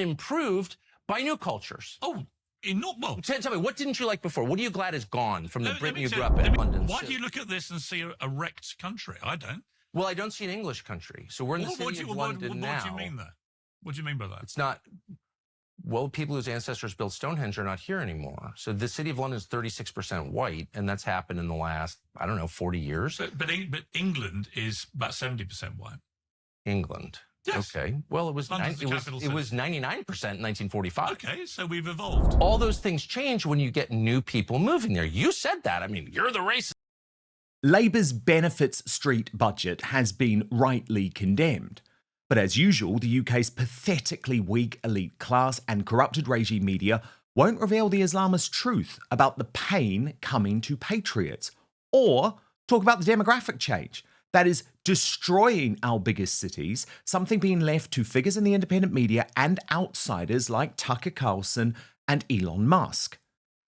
improved by new cultures. Oh, well. Tell me, what didn't you like before? What are you glad is gone from the Britain you grew up in London? Why do you look at this and see a wrecked country? I don't. Well, I don't see an English country. So we're in the city of London now. What do you mean there? What do you mean by that? It's not... Well, people whose ancestors built Stonehenge are not here anymore. So the city of London is 36% white, and that's happened in the last, I don't know, 40 years. But England is about 70% white. England. Yes. Okay. Well, it was 99% in 1945. Okay, so we've evolved. All those things change when you get new people moving there. You said that. I mean, you're the racist. Labour's Benefits Street budget has been rightly condemned. But as usual, the UK's pathetically weak elite class and corrupted regime media won't reveal the Islamist truth about the pain coming to patriots, or talk about the demographic change that is destroying our biggest cities, something being left to figures in the independent media and outsiders like Tucker Carlson and Elon Musk.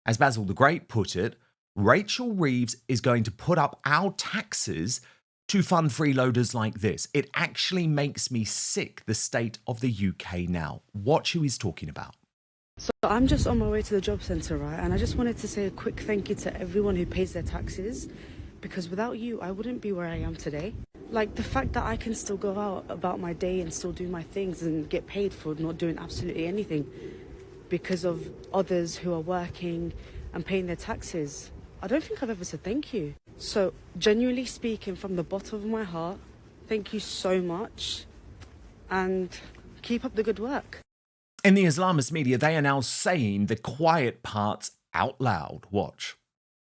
As Basil the Great put it, Rachel Reeves is going to put up our taxes to fund freeloaders like this. It actually makes me sick, the state of the UK now. Watch who he's talking about. So I'm just on my way to the job centre, right? And I just wanted to say a quick thank you to everyone who pays their taxes, because without you, I wouldn't be where I am today. Like, the fact that I can still go out about my day and still do my things and get paid for not doing absolutely anything because of others who are working and paying their taxes. I don't think I've ever said thank you. So, genuinely speaking, from the bottom of my heart, thank you so much, and keep up the good work. In the Islamist media, they are now saying the quiet parts out loud. Watch.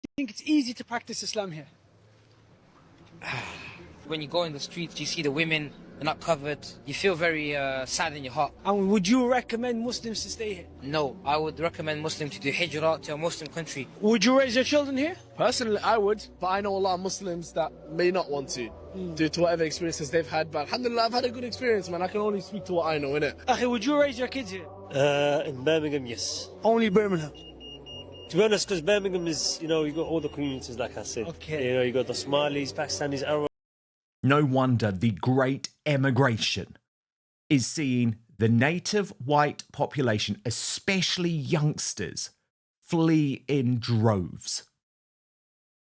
I think it's easy to practice Islam here. When you go in the streets, you see the women, they're not covered. You feel very sad in your heart. And would you recommend Muslims to stay here? No, I would recommend Muslims to do hijrah to a Muslim country. Would you raise your children here? Personally, I would, but I know a lot of Muslims that may not want to, due to whatever experiences they've had. But alhamdulillah, I've had a good experience, man. I can only speak to what I know, innit? Akhi, would you raise your kids here? In Birmingham, yes. Only Birmingham? To be honest, because Birmingham is, you got all the communities, like I said. Okay. You got the Somalis, Pakistanis, Arabs. No wonder the great emigration is seeing the native white population, especially youngsters, flee in droves.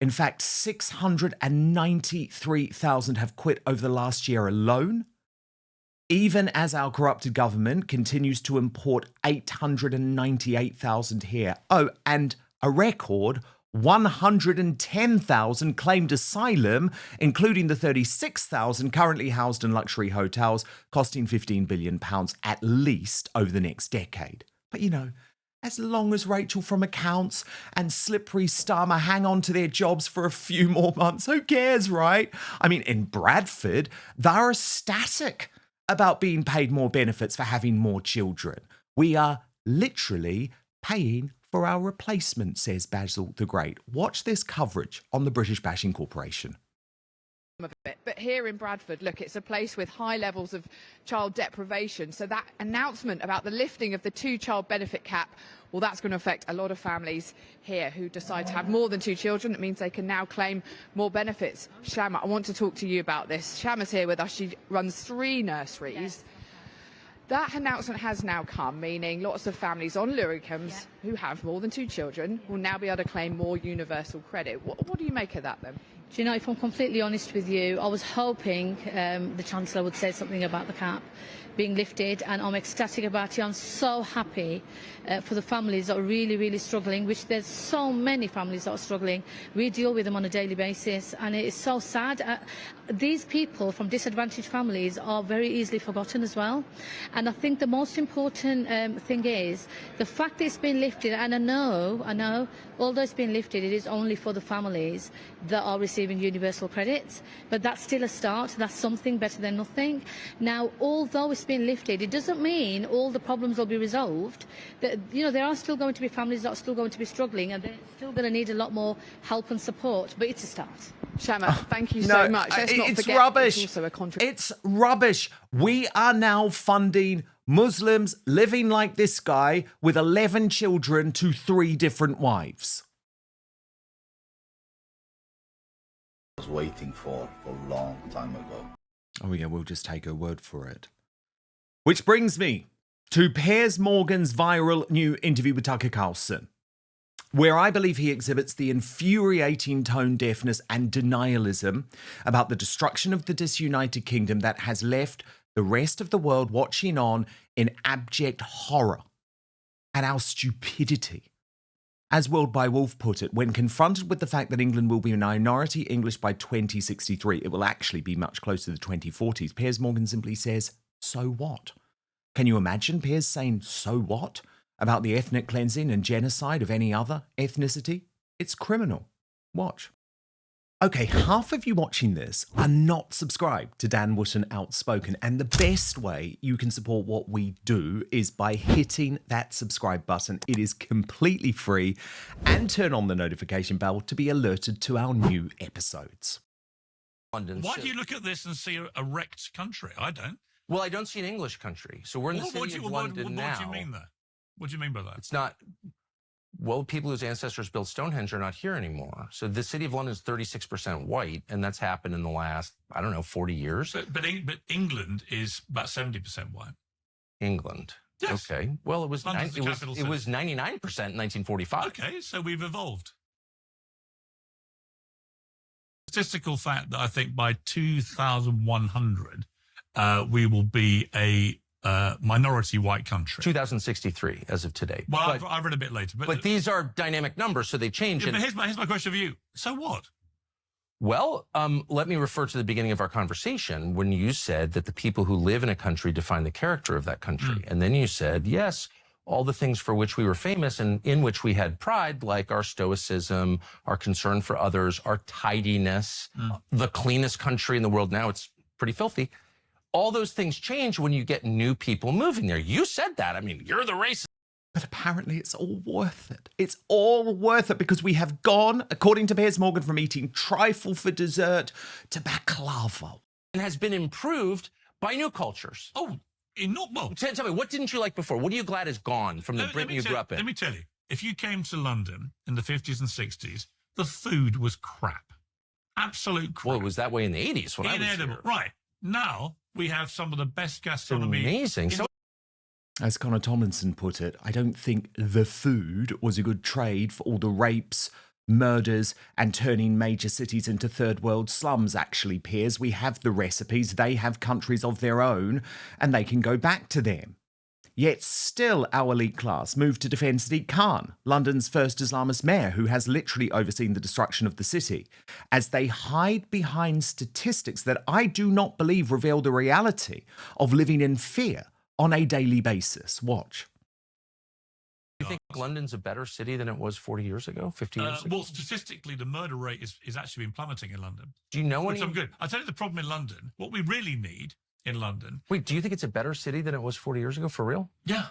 In fact, 693,000 have quit over the last year alone, even as our corrupted government continues to import 898,000 here. Oh, and a record 110,000 claimed asylum, including the 36,000 currently housed in luxury hotels, costing £15 billion at least over the next decade. But as long as Rachel from accounts and Slippery Starmer hang on to their jobs for a few more months, who cares, right? I mean, in Bradford, they're ecstatic about being paid more benefits for having more children. We are literally paying for our replacement, says Basil the Great. Watch this coverage on the British Bashing Corporation. But here in Bradford, look, it's a place with high levels of child deprivation. So that announcement about the lifting of the 2-child benefit cap, well, that's going to affect a lot of families here who decide to have more than 2 children. It means they can now claim more benefits. Shama, I want to talk to you about this. Shama's here with us. She runs 3 nurseries. Yes. That announcement has now come, meaning lots of families on Luricums who have more than 2 children will now be able to claim more universal credit. What do you make of that, then? Do you know, if I'm completely honest with you, I was hoping the Chancellor would say something about the cap being lifted, and I'm ecstatic about it. I'm so happy for the families that are really, really struggling, which there's so many families that are struggling. We deal with them on a daily basis, and it is so sad. These people from disadvantaged families are very easily forgotten as well. And I think the most important thing is the fact that it's been lifted, and I know, although it's been lifted, it is only for the families that are receiving universal credits, but that's still a start. That's something better than nothing. Now, although it's been lifted, it doesn't mean all the problems will be resolved. There are still going to be families that are still going to be struggling, and they're still going to need a lot more help and support, but it's a start. Shama, thank you so much. Let's not forget rubbish. It's also a It's rubbish. We are now funding Muslims living like this guy with 11 children to 3 different wives. I was waiting for a long time ago. Oh yeah, we'll just take her word for it. Which brings me to Piers Morgan's viral new interview with Tucker Carlson, where I believe he exhibits the infuriating tone deafness and denialism about the destruction of the Disunited Kingdom that has left the rest of the world watching on in abject horror at our stupidity. As World by Wolf put it, when confronted with the fact that England will be minority English by 2063, it will actually be much closer to the 2040s, Piers Morgan simply says, so what? Can you imagine Piers saying, so what? About the ethnic cleansing and genocide of any other ethnicity? It's criminal. Watch. Okay, half of you watching this are not subscribed to Dan Wootton Outspoken, and the best way you can support what we do is by hitting that subscribe button. It is completely free, and turn on the notification bell to be alerted to our new episodes. Why do you look at this and see a wrecked country? I don't. Well, I don't see an English country. So we're in the city of London now. What do you mean there? What do you mean by that? It's not... Well, people whose ancestors built Stonehenge are not here anymore. So the city of London is 36% white, and that's happened in the last, 40 years. But England is about 70% white. England. Yes. Okay. Well, it was 99% in 1945. Okay, so we've evolved. Statistical fact that I think by 2100, we will be a minority white country. 2063 as of today. Well, I've read a bit later. But these are dynamic numbers, so they change. Yeah, but here's my question for you. So what? Well, let me refer to the beginning of our conversation when you said that the people who live in a country define the character of that country. And then you said, yes, all the things for which we were famous and in which we had pride, like our stoicism, our concern for others, our tidiness, the cleanest country in the world now, it's pretty filthy. All those things change when you get new people moving there. You said that. I mean, you're the racist. But apparently it's all worth it. It's all worth it because we have gone, according to Piers Morgan, from eating trifle for dessert to baklava. And has been improved by new cultures. Oh, well. Tell me, what didn't you like before? What are you glad is gone from the Britain you grew up in? Let me tell you, if you came to London in the 50s and 60s, the food was crap. Absolute crap. Well, it was that way in the 80s when I was here. Right. Now we have some of the best gastronomy. It's amazing. As Connor Tomlinson put it, I don't think the food was a good trade for all the rapes, murders, and turning major cities into third world slums, actually, Piers. We have the recipes, they have countries of their own, and they can go back to them. Yet still our elite class moved to defend Sadiq Khan, London's first Islamist mayor, who has literally overseen the destruction of the city, as they hide behind statistics that I do not believe reveal the reality of living in fear on a daily basis. Watch. Do you think London's a better city than it was 40 years ago, 50 years ago? Well, statistically, the murder rate is actually been plummeting in London. Do you know any? I'm good. I'll tell you the problem in London. What we really need in London. Wait, do you think it's a better city than it was 40 years ago, for real? Yeah.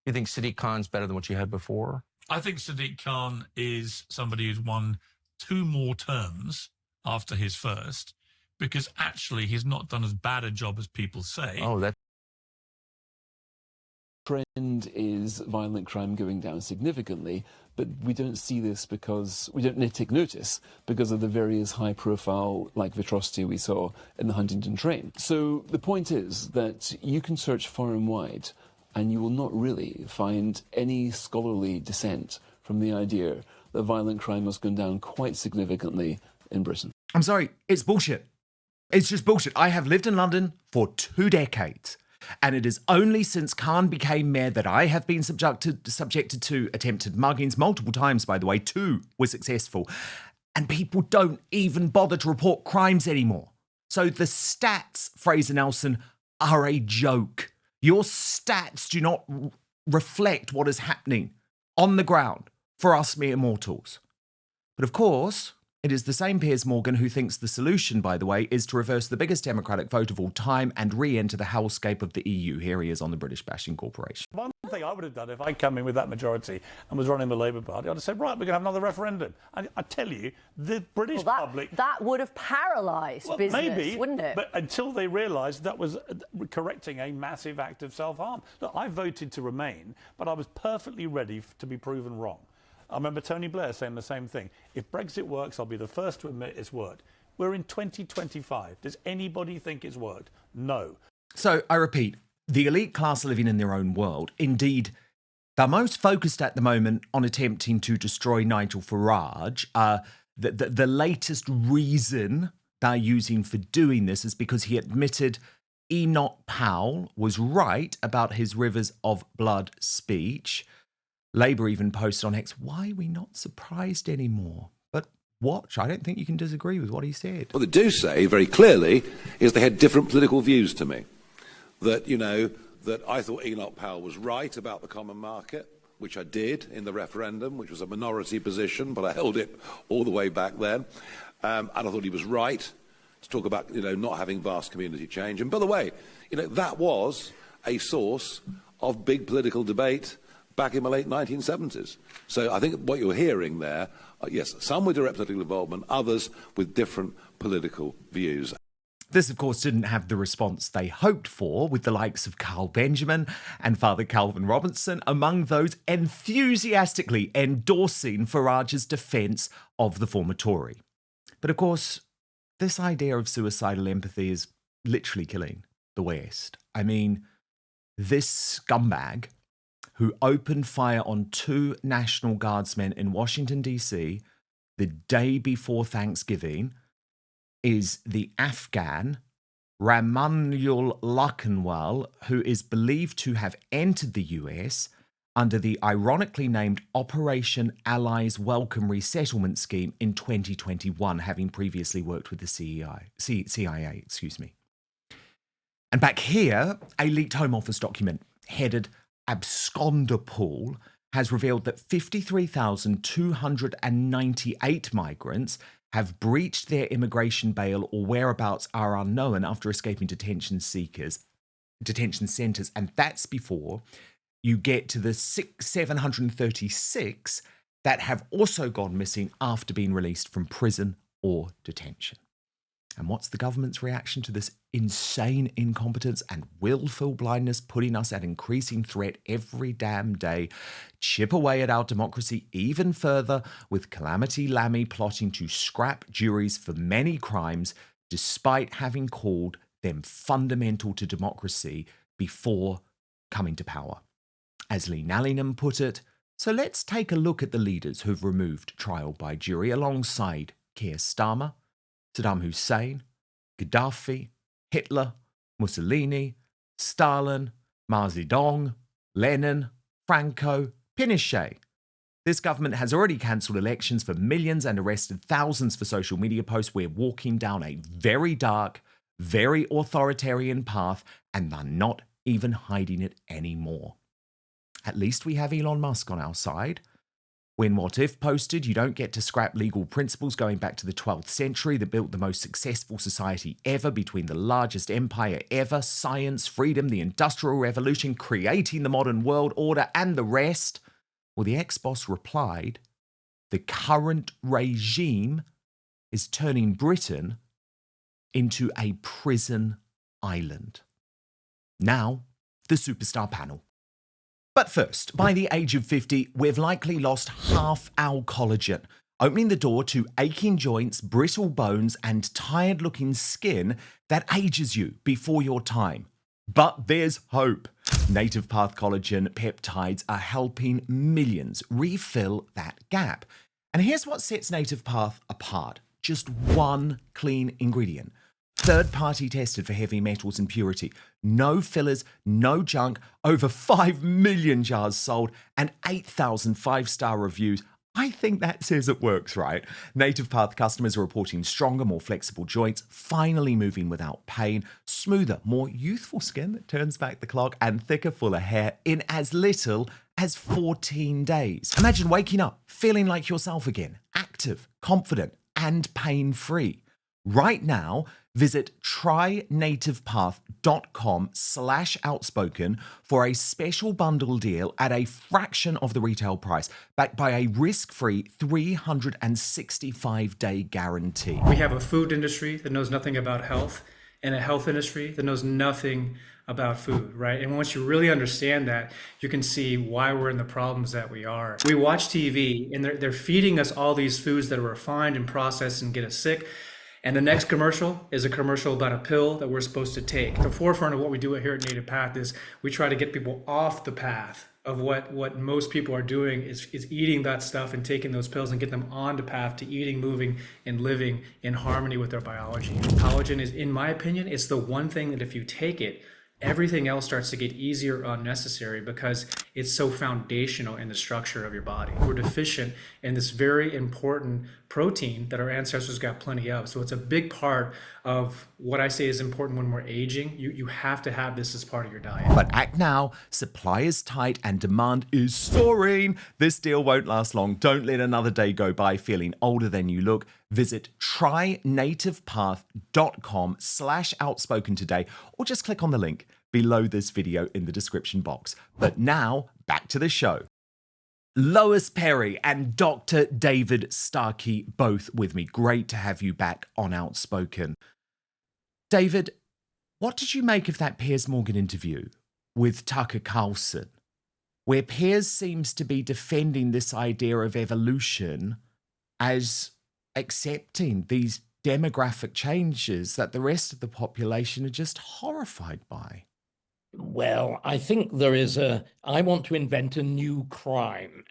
You think Sadiq Khan's better than what you had before? I think Sadiq Khan is somebody who's won 2 more terms after his first, because actually he's not done as bad a job as people say. Oh, that trend is violent crime going down significantly, but we don't see this because we don't take notice because of the various high-profile, like atrocity we saw in the Huntingdon train. So the point is that you can search far and wide, and you will not really find any scholarly dissent from the idea that violent crime has gone down quite significantly in Britain. I'm sorry, it's bullshit. It's just bullshit. I have lived in London for 2 decades. And it is only since Khan became mayor that I have been subjected to attempted muggings multiple times, by the way. 2 were successful. And people don't even bother to report crimes anymore. So the stats, Fraser Nelson, are a joke. Your stats do not reflect what is happening on the ground for us mere mortals. But of course, it is the same Piers Morgan who thinks the solution, by the way, is to reverse the biggest democratic vote of all time and re-enter the hellscape of the EU. Here he is on the British Bashing Corporation. One thing I would have done if I'd come in with that majority and was running the Labour Party, I'd have said, right, we're going to have another referendum. And I tell you, the British public... That would have paralysed business, maybe, wouldn't it? But until they realised that was correcting a massive act of self-harm. Look, I voted to remain, but I was perfectly ready to be proven wrong. I remember Tony Blair saying the same thing. If Brexit works, I'll be the first to admit it's worked. We're in 2025. Does anybody think it's worked? No. So I repeat, the elite class living in their own world. Indeed, they're most focused at the moment on attempting to destroy Nigel Farage. The latest reason they're using for doing this is because he admitted Enoch Powell was right about his rivers of blood speech. Labour even posted on X, why are we not surprised anymore? But watch, I don't think you can disagree with what he said. What they do say very clearly is they had different political views to me. That, you know, that I thought Enoch Powell was right about the common market, which I did in the referendum, which was a minority position, but I held it all the way back then. And I thought he was right to talk about, you know, not having vast community change. And by the way, you know, that was a source of big political debate back in the late 1970s. So I think what you're hearing there, yes, some with direct political involvement, others with different political views. This, of course, didn't have the response they hoped for, with the likes of Carl Benjamin and Father Calvin Robinson among those enthusiastically endorsing Farage's defence of the former Tory. But, of course, this idea of suicidal empathy is literally killing the West. I mean, this scumbag who opened fire on 2 National Guardsmen in Washington, D.C. the day before Thanksgiving is the Afghan Ramanul Lakhanwal, who is believed to have entered the US under the ironically named Operation Allies Welcome Resettlement Scheme in 2021, having previously worked with the CIA. And back here, a leaked Home Office document headed Absconder Pool has revealed that 53,298 migrants have breached their immigration bail or whereabouts are unknown after escaping detention centres, and that's before you get to the 736 that have also gone missing after being released from prison or detention. And what's the government's reaction to this insane incompetence and willful blindness, putting us at increasing threat every damn day? Chip away at our democracy even further, with Calamity Lammy plotting to scrap juries for many crimes, despite having called them fundamental to democracy before coming to power. As Lee Nallingham put it, so let's take a look at the leaders who've removed trial by jury alongside Keir Starmer, Saddam Hussein, Gaddafi, Hitler, Mussolini, Stalin, Mao Zedong, Lenin, Franco, Pinochet. This government has already cancelled elections for millions and arrested thousands for social media posts. We're walking down a very dark, very authoritarian path, and they're not even hiding it anymore. At least we have Elon Musk on our side. When What If posted, you don't get to scrap legal principles going back to the 12th century that built the most successful society ever, between the largest empire ever, science, freedom, the Industrial Revolution, creating the modern world order, and the rest. Well, the ex-boss replied, the current regime is turning Britain into a prison island. Now, the superstar panel. But first, by the age of 50, we've likely lost half our collagen, opening the door to aching joints, brittle bones, and tired-looking skin that ages you before your time. But there's hope. Native Path collagen peptides are helping millions refill that gap. And here's what sets Native Path apart. Just one clean ingredient. Third-party tested for heavy metals and purity. No fillers, no junk, over 5 million jars sold, and 8,000 five-star reviews. I think that says it works, right? Native Path customers are reporting stronger, more flexible joints, finally moving without pain, smoother, more youthful skin that turns back the clock, and thicker, fuller hair in as little as 14 days. Imagine waking up feeling like yourself again, active, confident, and pain-free. Right now, visit trynativepath.com/outspoken for a special bundle deal at a fraction of the retail price, backed by a risk-free 365-day guarantee. We have a food industry that knows nothing about health and a health industry that knows nothing about food, right? And once you really understand that, you can see why we're in the problems that we are. We watch TV and they're feeding us all these foods that are refined and processed and get us sick. And the next commercial is a commercial about a pill that we're supposed to take. The forefront of what we do here at Native Path is we try to get people off the path of what most people are doing is eating that stuff and taking those pills and get them on the path to eating, moving, and living in harmony with their biology. Collagen is, in my opinion, it's the one thing that if you take it, everything else starts to get easier or unnecessary because it's so foundational in the structure of your body. We're deficient in this very important protein that our ancestors got plenty of. So it's a big part of what I say is important when we're aging. You have to have this as part of your diet. But act now, supply is tight and demand is soaring. This deal won't last long. Don't let another day go by feeling older than you look. Visit trynativepath.com/outspoken today, or just click on the link below this video in the description box. But now, back to the show. Lois Perry and Dr. David Starkey both with me. Great to have you back on Outspoken. David, what did you make of that Piers Morgan interview with Tucker Carlson, where Piers seems to be defending this idea of evolution as accepting these demographic changes that the rest of the population are just horrified by? Well, I think there is I want to invent a new crime.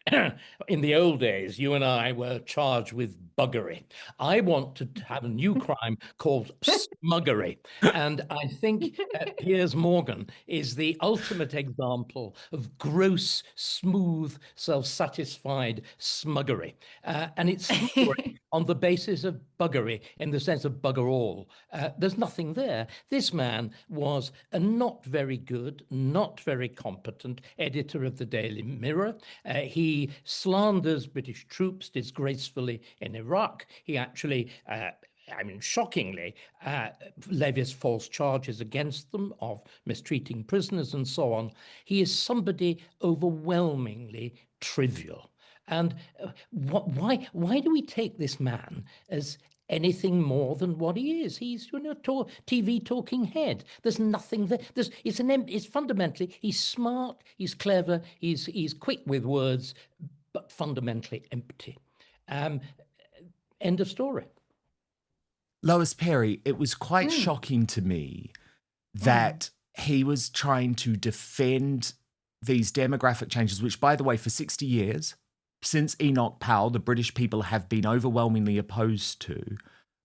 In the old days, you and I were charged with buggery. I want to have a new crime called smuggery. And I think Piers Morgan is the ultimate example of gross, smooth, self-satisfied smuggery. And it's smuggery on the basis of buggery, in the sense of bugger all. There's nothing there. This man was a not very good, not very competent editor of the Daily Mirror. He slanders British troops disgracefully in Iraq. He actually, shockingly, levies false charges against them of mistreating prisoners and so on. He is somebody overwhelmingly trivial. And why do we take this man as anything more than what he is? He's TV talking head. There's nothing there. It's fundamentally, he's smart, he's clever, he's quick with words, but fundamentally empty. End of story. Lois Perry, it was quite shocking to me that he was trying to defend these demographic changes, which, by the way, for 60 years, since Enoch Powell, the British people have been overwhelmingly opposed to,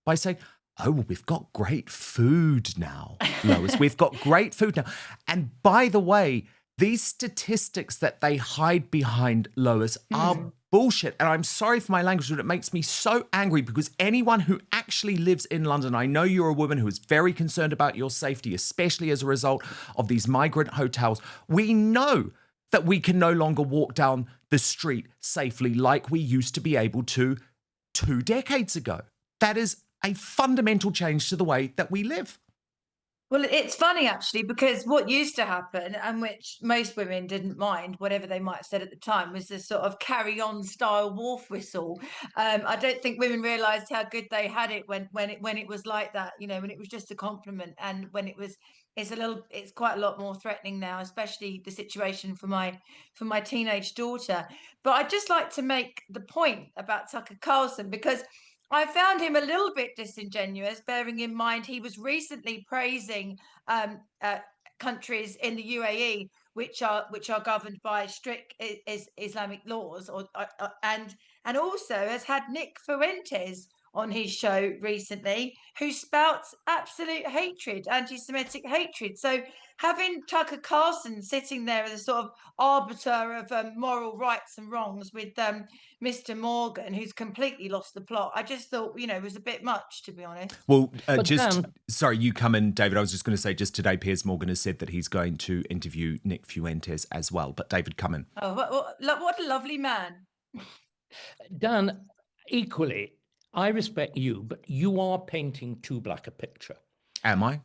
by saying, oh, well, we've got great food now, Lois. We've got great food now. And by the way, these statistics that they hide behind, Lois, are bullshit. And I'm sorry for my language, but it makes me so angry because anyone who actually lives in London, I know you're a woman who is very concerned about your safety, especially as a result of these migrant hotels. We know that we can no longer walk down the street safely like we used to be able to 2 decades ago. That is a fundamental change to the way that we live. Well, it's funny, actually, because what used to happen, and which most women didn't mind, whatever they might have said at the time, was this sort of carry-on style wharf whistle. I don't think women realised how good they had it when it was like that, when it was just a compliment, and when it's quite a lot more threatening now, especially the situation for my teenage daughter. But I'd just like to make the point about Tucker Carlson, because I found him a little bit disingenuous, bearing in mind he was recently praising countries in the UAE which are governed by strict Islamic laws, and also has had Nick Fuentes on his show recently, who spouts absolute hatred, anti-Semitic hatred. So having Tucker Carlson sitting there as a sort of arbiter of moral rights and wrongs with Mr. Morgan, who's completely lost the plot, I just thought, it was a bit much, to be honest. Well, sorry, you come in, David. I was just going to say, just today, Piers Morgan has said that he's going to interview Nick Fuentes as well. But David, come in. Oh, what a lovely man. Dan, equally, I respect you, but you are painting too black a picture. Am I?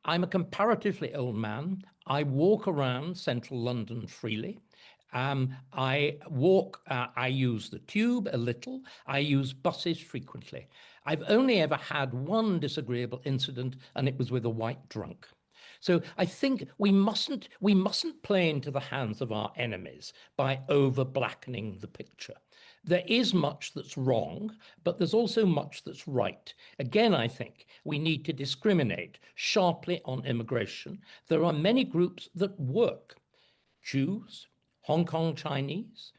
I'm a comparatively old man. I walk around central London freely. I use the tube a little. I use buses frequently. I've only ever had one disagreeable incident, and it was with a white drunk. So I think we mustn't play into the hands of our enemies by over-blackening the picture. There is much that's wrong, but there's also much that's right. Again, I think we need to discriminate sharply on immigration. There are many groups that work. Jews, Hong Kong Chinese,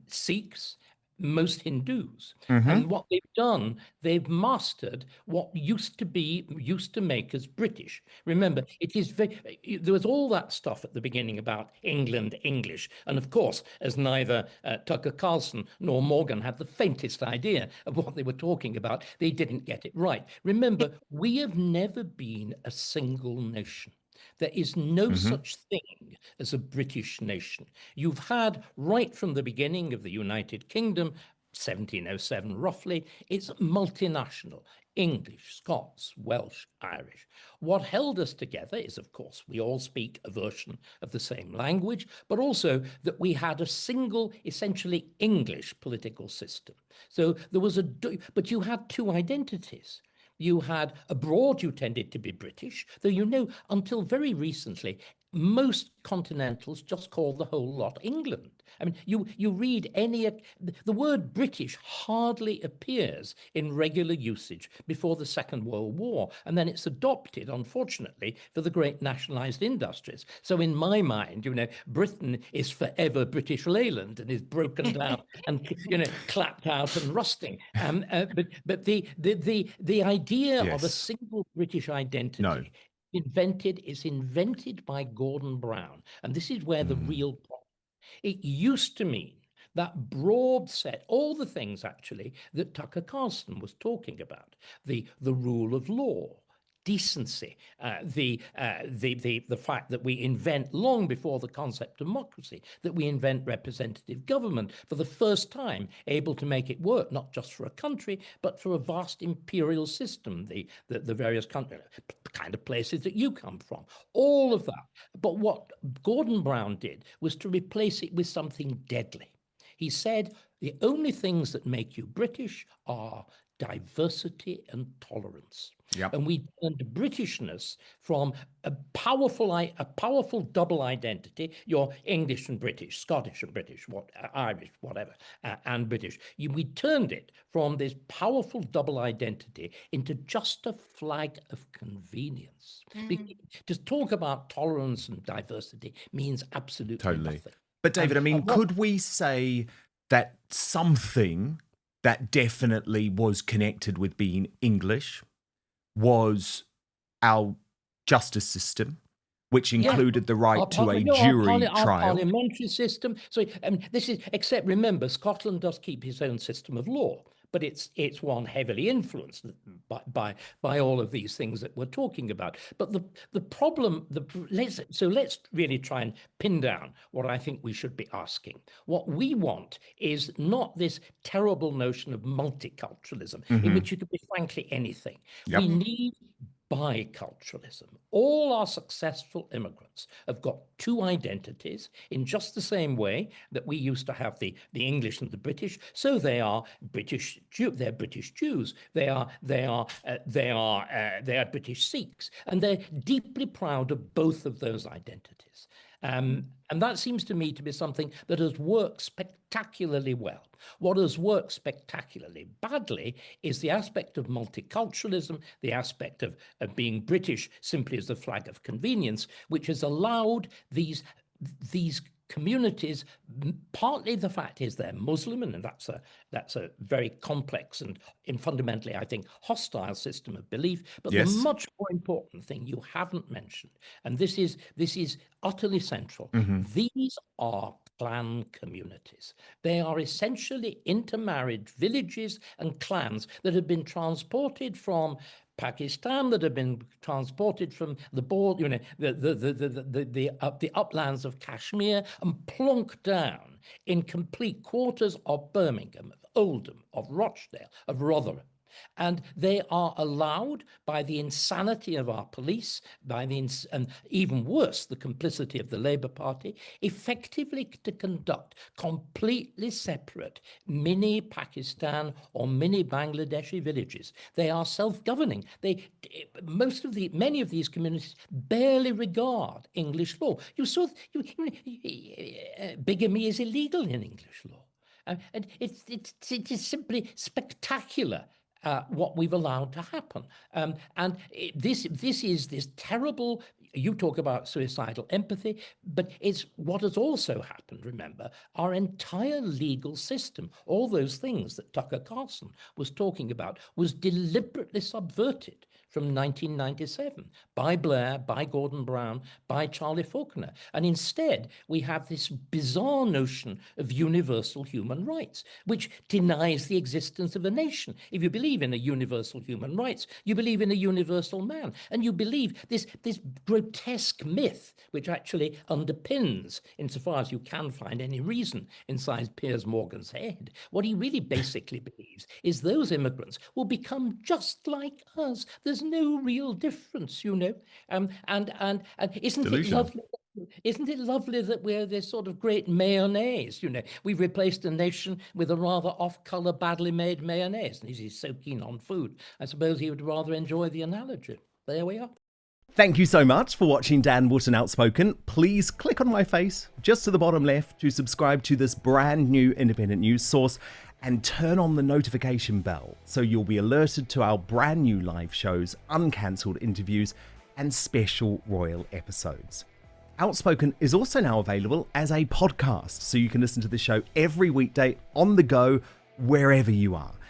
Sikhs, most Hindus. And what they've done, they've mastered what used to make us British. Remember, it is there was all that stuff at the beginning about England, English. And of course, as neither Tucker Carlson nor Morgan had the faintest idea of what they were talking about, they didn't get it right. Remember, we have never been a single nation. There is no such thing as a British nation. You've had, right from the beginning of the United Kingdom, 1707 roughly, it's multinational. English, Scots, Welsh, Irish. What held us together is, of course, we all speak a version of the same language, but also that we had a single, essentially English political system. So there was but you had two identities. You had abroad, you tended to be British, though you know, until very recently, most continentals just call the whole lot England. I mean, you read the word British hardly appears in regular usage before the Second World War, and then it's adopted, unfortunately, for the great nationalized industries. So in my mind, you know, Britain is forever British Leyland and is broken down and, you know, clapped out and rusting. But the idea of a single British identity is invented by Gordon Brown. And this is where the real problem. It used to mean that broad set, all the things actually that Tucker Carlson was talking about, the rule of law, decency, the fact that we invent, long before the concept of democracy, that we invent representative government for the first time, able to make it work, not just for a country, but for a vast imperial system, the various countries, the kind of places that you come from, all of that. But what Gordon Brown did was to replace it with something deadly. He said, the only things that make you British are diversity and tolerance. Yep. And we turned Britishness from a powerful double identity. You're English and British, Scottish and British, Irish, whatever, and British. We turned it from this powerful double identity into just a flag of convenience. To talk about tolerance and diversity means absolutely nothing. But David, I mean, could we say that something that definitely was connected with being English was our justice system, which included the right to a jury trial? Our parliamentary system. So this is, except remember, Scotland does keep its own system of law, but it's one heavily influenced by all of these things that we're talking about. But the problem, let's really try and pin down what I think we should be asking. What we want is not this terrible notion of multiculturalism, in which you could be frankly anything. Yep. We need biculturalism. All our successful immigrants have got two identities in just the same way that we used to have the English and the British. So they are British Jew. They're British Jews. They are British Sikhs, and they're deeply proud of both of those identities. And that seems to me to be something that has worked spectacularly well. What has worked spectacularly badly is the aspect of multiculturalism, the aspect of being British simply as a flag of convenience, which has allowed these communities, partly the fact is they're Muslim, and that's a very complex and fundamentally, I think, hostile system of belief. But the much more important thing you haven't mentioned, and this is utterly central, these are clan communities. They are essentially intermarried villages and clans that have been transported from Pakistan, that have been transported from the border, you know, the uplands of Kashmir, and plonked down in complete quarters of Birmingham, of Oldham, of Rochdale, of Rotherham. And they are allowed, by the insanity of our police, and even worse, the complicity of the Labour Party, effectively to conduct completely separate mini Pakistan or mini Bangladeshi villages. They are self-governing. Many of these communities barely regard English law. Bigamy is illegal in English law. And it is simply spectacular what we've allowed to happen. This is this terrible, you talk about suicidal empathy, but it's what has also happened, remember, our entire legal system, all those things that Tucker Carlson was talking about, was deliberately subverted from 1997 by Blair, by Gordon Brown, by Charlie Faulkner. And instead, we have this bizarre notion of universal human rights, which denies the existence of a nation. If you believe in a universal human rights, you believe in a universal man. And you believe this grotesque myth, which actually underpins, insofar as you can find any reason inside Piers Morgan's head, what he really basically believes is those immigrants will become just like us. There's no real difference, you know. And isn't it lovely? Isn't it lovely that we're this sort of great mayonnaise? You know, we've replaced a nation with a rather off-color, badly made mayonnaise. And he's so keen on food. I suppose he would rather enjoy the analogy. There we are. Thank you so much for watching Dan Wootton Outspoken. Please click on my face just to the bottom left to subscribe to this brand new independent news source and turn on the notification bell so you'll be alerted to our brand new live shows, uncancelled interviews, and special royal episodes. Outspoken is also now available as a podcast, so you can listen to the show every weekday on the go, wherever you are.